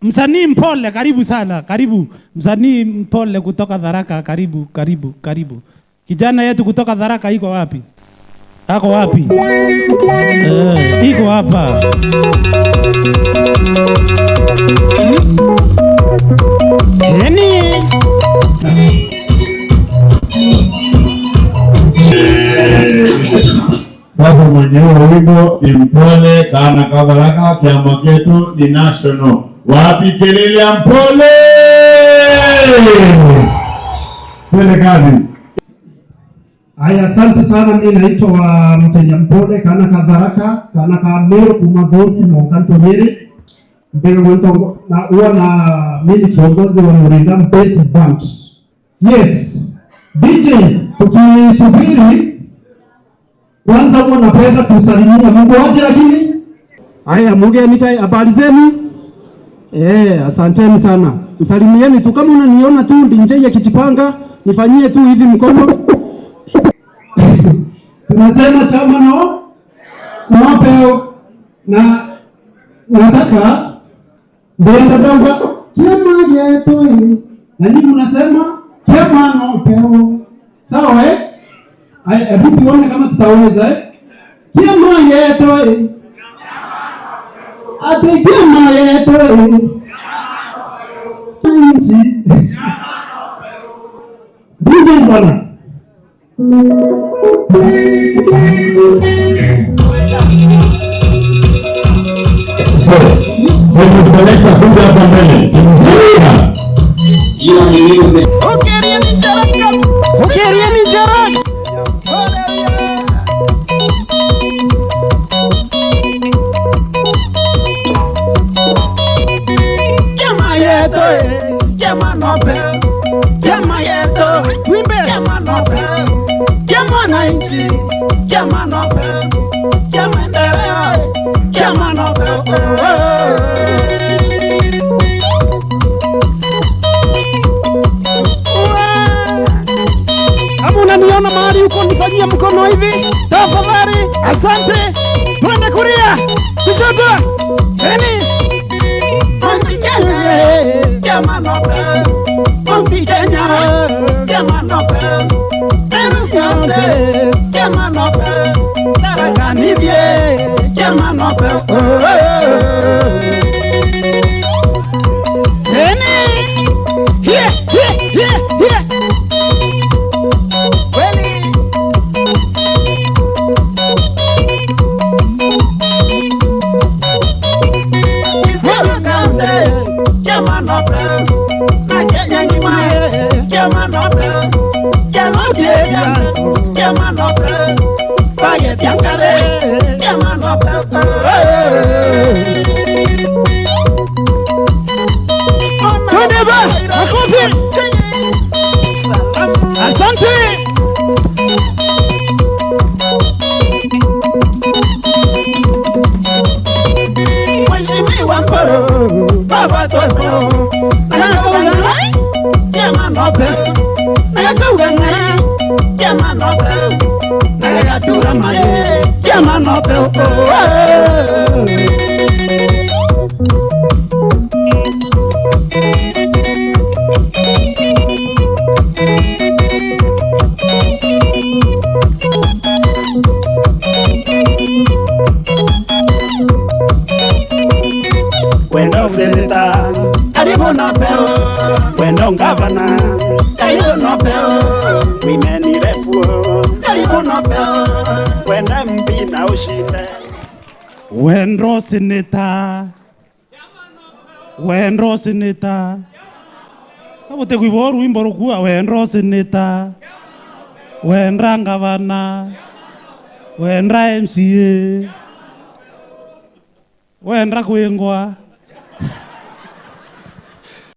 Msanii mpole, karibu sana, karibu. Msanii mpole kutoka Tharaka, karibu, karibu, karibu. Kijana yetu kutoka Tharaka iko wapi? Ako wapi? Iko hapa. Eni. Sasa mwenyewe wimbo ni mpole kana Tharaka, kiama chetu ni national. Wapi kelele ya mpole? Twende kazi. Aya, asante sana. Mimi naitwa Mkenya mpole kana Tharaka, kana Meru kumadhosi na Kanto Nyeri. Mbega mwanto na uwa na mimi kiongozi wa Murinda Bass Band. Yes. DJ, tukisubiri kwanza huwa napenda kusalimia Mungu waje lakini. Aya, mgeni kai habari zenu? Asanteni sana. Nisalimieni tu kama unaniona tu nje ya kichipanga, nifanyie tu hivi mkono. Tunasema chama no mapeo na nataka ndio ndoga kema yetu na nyinyi mnasema kema no peo. Sawa hebu tuone kama tutaweza kema yetu ate kema yetu nchi DJ bwana. Semuteleka kuja hapa mbele. Semuteleka. Ila mimi Okerieni charaka. Okerieni charaka. Kema yeto, kema nope. Kema yeto, wimbe. Kema nope. Kema na inchi. Kema nope. Kema ndere. Kema nope. Kama unaniona mahali huko nifanyia mkono hivi, tafadhali. Asante. Twende kulia, kushoto. Eni. Monti Kenya, kema nope. Monti Kenya, kema nope. Meru County, kema nope. Tharaka Nithi, kema nope. Eni. Here, here, here, here. Asante. Mheshimiwa Mporo, Baba Toto, nakakugana, kema nope, nakakugana, kema nope, nakakatura maye, kema nope. Wendo seneta, karibu nopeo. Wendo ngavana, karibu nopeo. Wimeni repu, karibu nopeo. Wendo MP na ushinde. Wendo seneta, wendo seneta. Sabote kuiboru wimbo rukua. Wendo seneta, wendo ngavana, wendo MCA, wendo kuingwa.